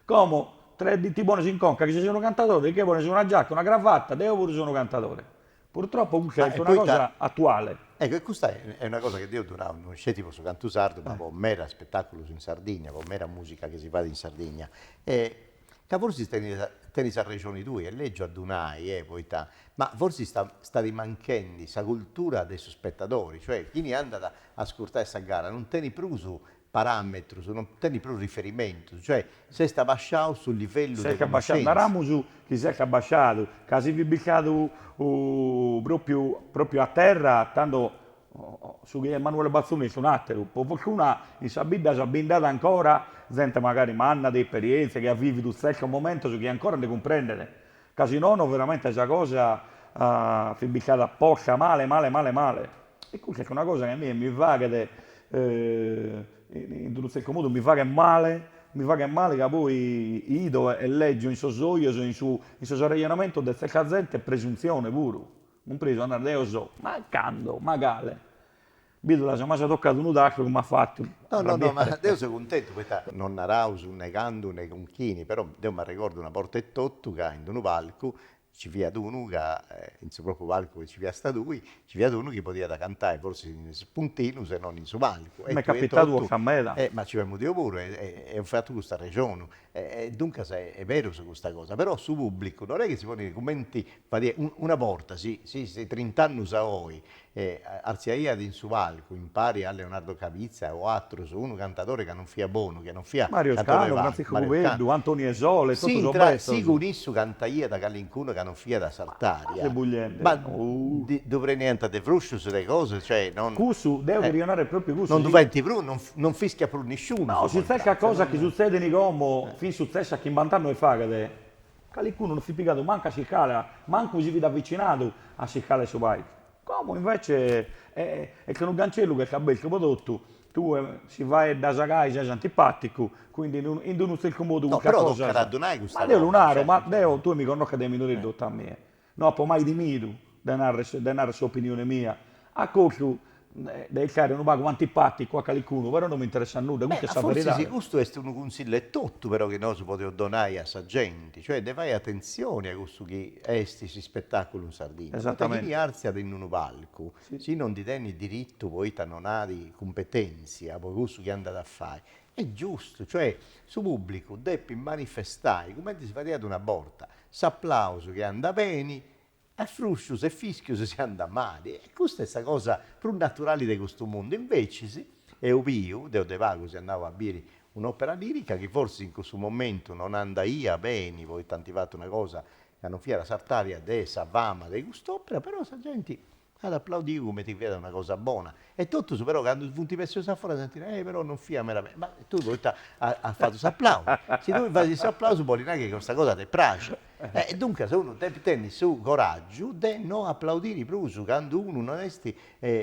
come tre ditti buoni si inconca che se sono cantatore che vuole una giacca una cravatta devo pure sono cantatore purtroppo questa è una cosa attuale. Ecco, e questa è una cosa che io duravo, non c'è tipo su canto sardo, ma con mera spettacolo in Sardegna, con mera musica che si fa in Sardegna. Che forse tenis a regioni tue, e leggio a Dunai, poi ma forse sta rimanendo questa cultura dei spettatori, cioè chi ne anda ad ascoltare questa gara non tieni più su parametri, non tieni più riferimento, cioè se sta bassando sul livello di conoscenza. Andiamo su chi si è abbasciato, che si è beccato proprio a terra, tanto su Emanuele Bazzoni su un altro, per fortuna in Sabida si è blindata ancora, gente magari manna di esperienze che ha vivuto stesso un momento su chi ancora ne comprendere, che se no veramente questa cosa si è beccata a porca male, e questa è una cosa che a me mi fa che in tutto il modo mi fa che male che poi ido e leggio in suo soio, in suo ragionamento del gente è presunzione pure, non preso andare io so, ma cando, magale. Vedo se mi ha toccato un d'acqua come ha fatto. No, ma io sono contento, perché non narauso negando né conchini, però io mi ricordo una porta e totto che in un palco ci via uno che, in suo proprio palco ci via sta lui, ci via uno che poteva cantare forse in spuntino se non in suo palco. Mi è capitato tu, a me. ma ci abbiamo detto pure, è un fatto questa regione, dunque è vero su questa cosa, però su pubblico non è che si può dire commenti, una volta, sì, 30 anni a voi, Arziaia in su palco, impari a Leonardo Cavizza o altro, su uno cantatore che non fia buono, che non fia Mario Scano, Francisco Cuvello, Antonio Esole, tutto sì, so sì, con isso cantaia da Calincuno che non fia da Sartaria. Ma dovrei niente di fruscio sulle cose, cioè non... Cusu, devo rionare proprio Cusu. Non diventi più, non fischia più nessuno. No, si sa cosa che succede in Como, fin successo a chi imbantanno e fagade. Calincuno non si è piegato manca a Siccala, manco si vede avvicinato a Siccala e Subait. Como invece è che un gancello che ha bel prodotto, tu si vai da Sagai, sei antipatico, quindi in non sei comodo con qualche cosa. Ma Deo lunaro, ma Deo tu mi conosci dei minori dotta a me. No, poi mai di mido, denaro sua opinione mia. A cosa del caro non va come antipatico a qualcuno, però non mi interessa nulla, comunque sa verità. Sì, questo è un consiglio tutto però che noi si poteva donare a sa gente, cioè ne fai attenzione a questo che esti si spettacolo in Sardegna. Esattamente. Perché chi arzia in un palco, se non ti tieni diritto poi non hai competenze, poi questo che andate a fare. È giusto, cioè su pubblico deppi manifestare, come si fa ad una volta, s'applauso che anda bene, a fruscius e fischius si anda male. E questa è questa cosa più naturale di questo mondo. Invece, è Pio, Deo De Vago, si andava a bere un'opera lirica che forse in questo momento non andaia bene, voi tanti fatto una cosa che hanno fiera Sartaria de Savama di quest'opera, però sa gente ad applaudire come ti vede una cosa buona. E tutto però quando punti messo a fuori sentire, però non fia meramente. Ma tu ha fatto questo applauso. Se tu fai questo applauso, vuol dire che questa cosa ti piace. E dunque se uno tiene su coraggio di non applaudire più quando uno non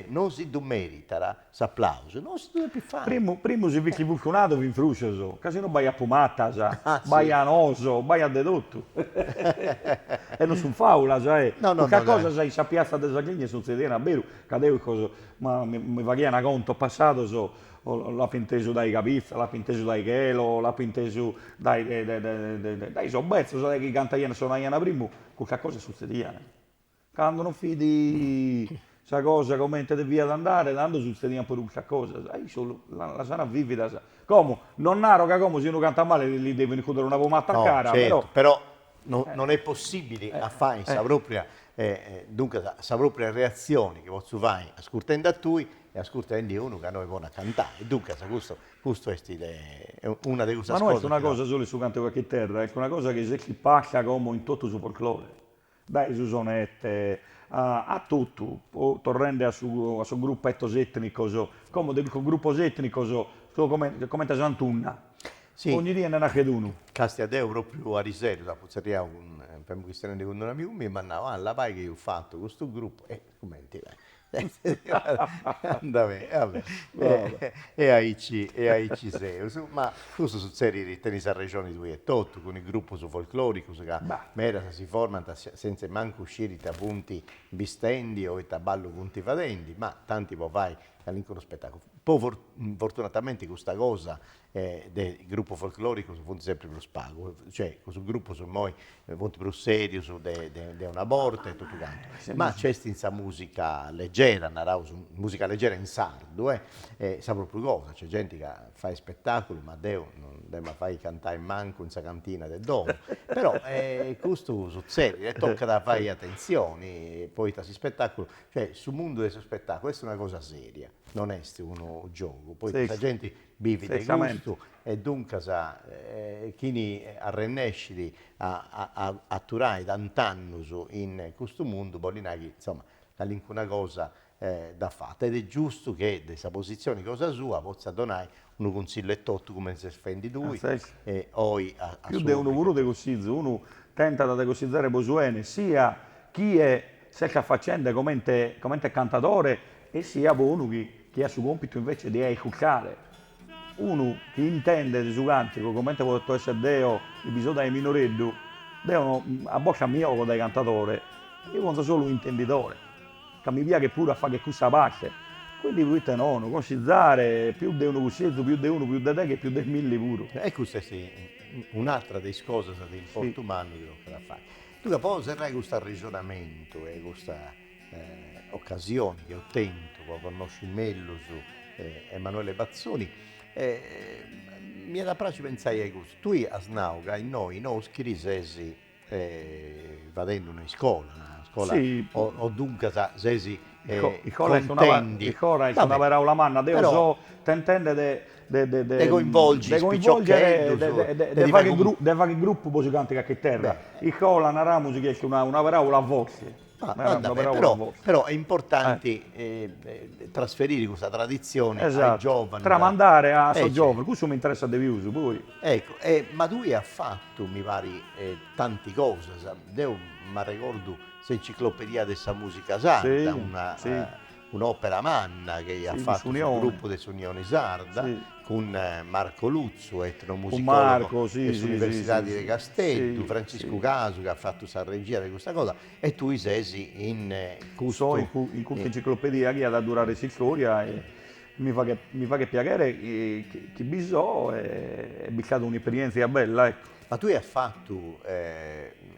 non si merita questo applauso, non si deve più fare. Primo si vede funzionato in fruscio, che se non vai a pomata, vai a noso, vai a dedotto. E non sono faula, sai. Qualche cosa sai, sa piazza della Sagligna succede a vero, cadeva cosa, ma mi va una conto passato l'ha inteso dai Capizza, l'ha inteso dai Chelo, l'ha inteso dai Sobezzo, sai che canta iena sono iena prima, qualche cosa succedeva. Quando non fidi questa cosa come te via ad andare, tanto succedeva pure qualche cosa, sai, la sana vivida. Come, non naro che come se uno canta male gli deve includere una pomata a cara, certo, però non è possibile a fare sa propria, dunque sa propria reazione che posso fare ascoltando a tu e ascoltando uno che noi vuole cantare. Dunque questo è una delle cose. Ma non è una cosa solo su canto qualche terra, è una cosa che si pacca come in tutto su folklore. Dai su sonette, a tutto, tornando a su gruppo etnico, come del gruppo etnico, come Santunna. Sì. Ogni giorno è una creduno. Casti a Deo proprio a riserio, da pozzeria per cristiani con un amico mi mandava, la vai che io ho fatto questo gruppo, commenti vai. Vabbè. E aici sei. Ma questo succede in tennis a regioni tu e tutto, con il gruppo su folclorico, che merita si forma senza manco uscire da punti bistendi o da ballo punti fadendi, ma tanti può fare all'incontro spettacolo. Poi fortunatamente questa cosa del gruppo folclorico funziona sempre più spago, cioè questo gruppo su noi molto più serio, su una morte e tutto quanto. Ma c'è questa musica leggera, musica leggera in sardo, sa proprio cosa, c'è gente che fa spettacolo, ma Deo non deve fare cantare manco in sa cantina del domo, però questo succede, tocca da fare attenzione, poi si spettacolo, cioè sul mondo del spettacolo questa è una cosa seria, non è uno gioco, poi la gente vive di gusto e dunque chi arrennesci a turare tant'anni in questo mondo, vuol dire che insomma c'è una cosa da fare ed è giusto che questa posizione cosa sua possa donare un consiglio e tutto come si spendi lui e poi più di uno voluto consiglio, uno tenta di consigliare Bosuene sia chi è secca facendo come cantatore e sia uno che ha su compito invece di educare. Uno che intende di su cantico, come può essere Deo, il bisogno dei minoreddu, Deo a bocca mia o dai cantatore, io conto solo un intenditore, che mi piace pure a fare questa parte. Quindi volete non considerare più di uno coscienza, più di uno, più di te che più di 1000 pure. E questa è un'altra delle cose del porto umano che ho da fare. Luca, poi serrai questo ragionamento e questa occasione che ho tenuto, poi conosci meglio su Emanuele Bazzoni, mi da piace pensare a questo. Tu a Snauga, e noi, scrivesi vadendo in scuola, Sì, o dunque sesi I cora contendi. Vabbè, la manna, devo però so, tentende te coinvolgi, de spiccioccheddu, de fare gruppo musicanti che terra. beh, I cola, una musica che una parola a voce. vabbè, Una parola a voce. però è importante trasferire questa tradizione ai Esatto. giovani. Tramandare a so certo. giovane, questo mi interessa di più, poi. Ecco, ma tu hai fatto, mi pare, tante cose, io mi ricordo l'enciclopedia della musica sarda, Sì, sì. Un'opera manna che ha Sì, di fatto sul Sunione. gruppo di Sunione Sarda, Sì. con Marco Luzzo, Con etnomusicologo Marco, sì, sì, dell'Università sì, di sì, Castello, sì, Francesco sì. Casu che ha fatto questa regia di questa cosa, e tu sei in So questo... in questa enciclopedia che ha da durare storia e mi fa che piacere che bisogna e è stata un'esperienza bella, ecco. Ma tu hai fatto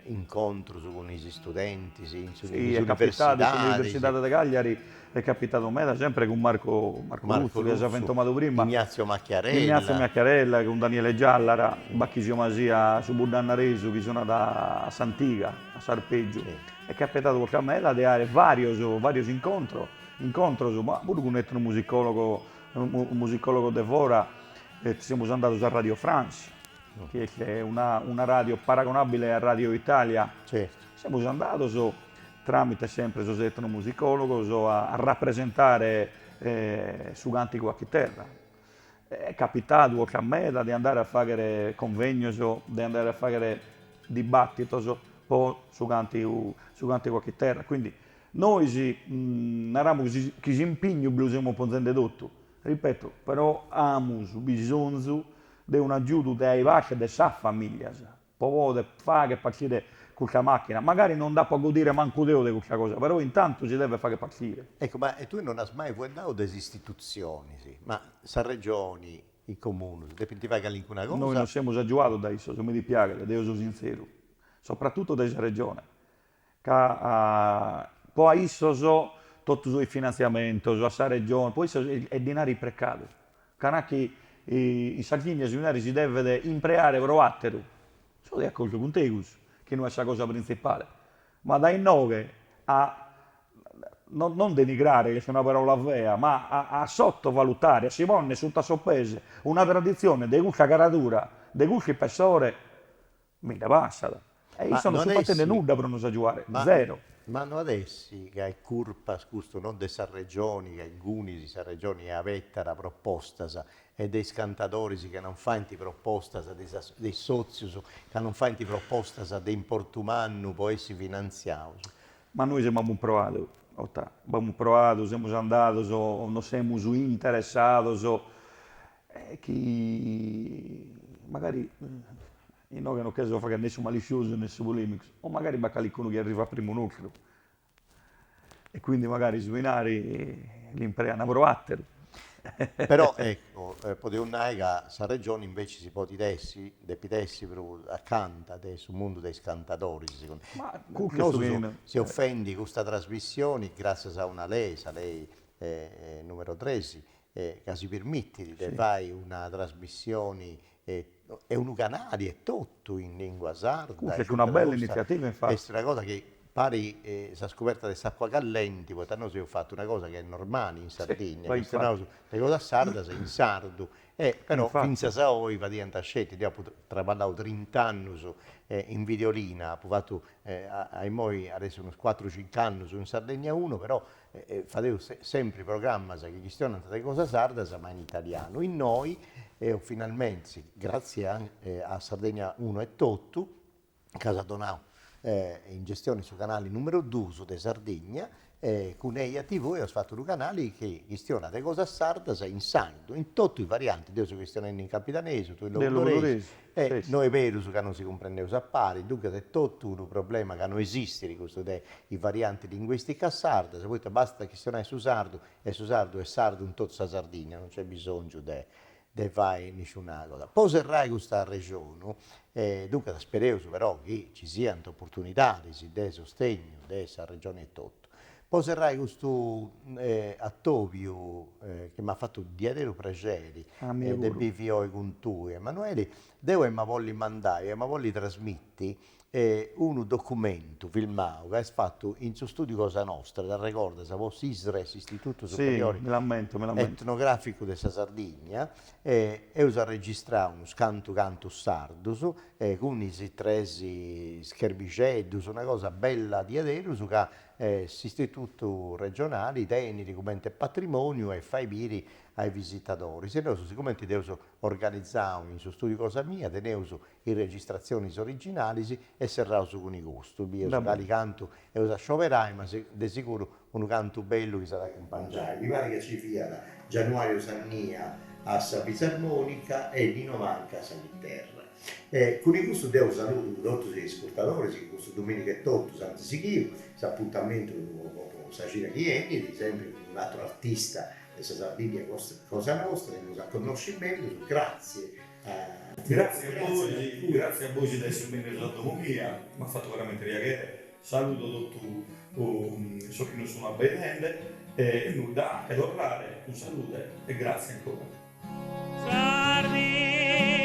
incontri con i studenti, sì, Sì, in è capitato università, sull'Università sì, di Cagliari, è capitato a me, sempre con Marco Marco Luzzo, che già Luzzo, sentito prima, Ignazio Ignazio Macchiarella. Macchiarella, con Daniele Giallara, Bacchisio Masia, su Budannaresu, che sono da Santiga, a Sarpeggio. Sì. È capitato a me di avere vari incontri, ma pure con un etnomusicologo, un musicologo di Vora, siamo andati a Radio France, che è una radio paragonabile a Radio Italia. Certo. Siamo andati tramite sempre questo etnomusicologo a rappresentare su canti qualche terra. È capitato a me di andare a fare convegni, di andare a fare dibattiti su canti qualche terra. Quindi noi abbiamo che si impegno blusiamo ponzende tutto. Ripeto, però abbiamo bisogno di un aiuto dai vasci e delle sue famiglie. Per fare partire questa macchina. Magari non dà poco dire manco Dio di questa cosa, però intanto si deve fare partire. Ecco, ma tu non hai mai guardato delle istituzioni, sì, ma le regioni, i comuni, dipende che alcuna Noi cosa, non siamo esagerato da isso, se mi dispiace, devo essere sincero, soprattutto da questa regione. Poi isso so tutto il finanziamento, so questa regione, poi isso è denaro precario. Canacchi in Sardegna si deve impreare per vattero. Sono d'accordo con te, che non è la cosa principale. Ma dai 9 a non denigrare, che è una parola vera, ma a sottovalutare, a si ponne sotto soppese una tradizione di questa caratura, di queste persone, mi da basta. E io non si fa nulla per non giocare, zero. ma non adesso che è curpa, scusto, non delle regioni, che alcuni di queste regioni avete la proposta e dei scantatori che non fanno proposta, dei sozi che non fanno proposta di importumanno può essere finanziato. Ma noi abbiamo provato, siamo andati, non siamo interessati, che magari non che non chiedo fare nessun malizioso, nessun polemico, o magari qualcuno che arriva a primo nucleo e quindi magari svinare l'impresa provattero. Però ecco, potevo dire che la regione invece si può depitessi accanto sul mondo dei scantatori, secondo me. Ma Si offendi questa trasmissione grazie a una lei numero 13, che si permette di fare una trasmissione e un canale è tutto in lingua sarda. È una bella iniziativa, infatti. Questa è una cosa che pari si è scoperta dell'acqua callenti, poi noi si è fatto una cosa che è normale in Sardegna, Sì, le cose sarda sei in sardo, però Infatti. finché a voi va diventare scelti, io ho traballato 30 anni in videolina, ho provato ai moi adesso unos 4-5 anni in Sardegna 1, però facevo sempre programma che gestionano le cose sarda, ma in italiano. In noi, finalmente, grazie a Sardegna 1 e Tottu, Casa Donau, in gestione su canale numero 2 di Sardegna, con EIA TV e ho fatto un canale che gestiona le cose sarda in sardo, in tutti i varianti, io sono gestionando in capitanese, tu in logudorese, e noi vero che non si comprendeva a pari, dunque è tutto un problema che non esiste questo dei varianti linguistiche sarda, se poi basta gestionare su sardo e sardo in tutta la Sardegna, non c'è bisogno di de fare nessuna cosa. Poi serrai questa regione, dunque speriamo però che ci siano opportunità di sostegno di questa regione e tutto. Poi serrai questo attovio che mi ha fatto diadero piacere mio del guru. BVO con tu, Emanuele, devo mi voglio mandare, mi voglio trasmetti un documento filmato che è fatto in suo studio Cosa Nostra, da ricorda, se fosse ISRES, Istituto Sì, Superiore me lamento. Etnografico della Sardegna, e usa registrare uno canto sardus, con i tresi scherbiceddus, una cosa bella di aderus che l'istituto regionale tiene documenti e patrimonio e fa i biri ai visitatori. Se no, siccome ti devo organizzare in suo studio Cosa Mia, tenevo in registrazioni originali e serrao su con i gusti. Io Va so bene. che canto e usa scioperai, ma di sicuro un canto bello che sarà accompagnato. Mi pare che ci sia da Januario Sannia a Sa Fisarmonica e Nino Manca a Santerra. Con il gusto devo saluto tutti gli ascoltatori, che questo domenica è tutto, Santi Sichio, appuntamento con Sacina Chieni, sempre un altro artista questa Sardegna Cosa Nostra, che nos conosce meglio, grazie. Grazie a voi di essermi nell'autonomia, mi ha fatto veramente piacere. Saluto tutti, so che non sono a bene, e nulla, ed orrare, un saluto e grazie ancora. Sardegna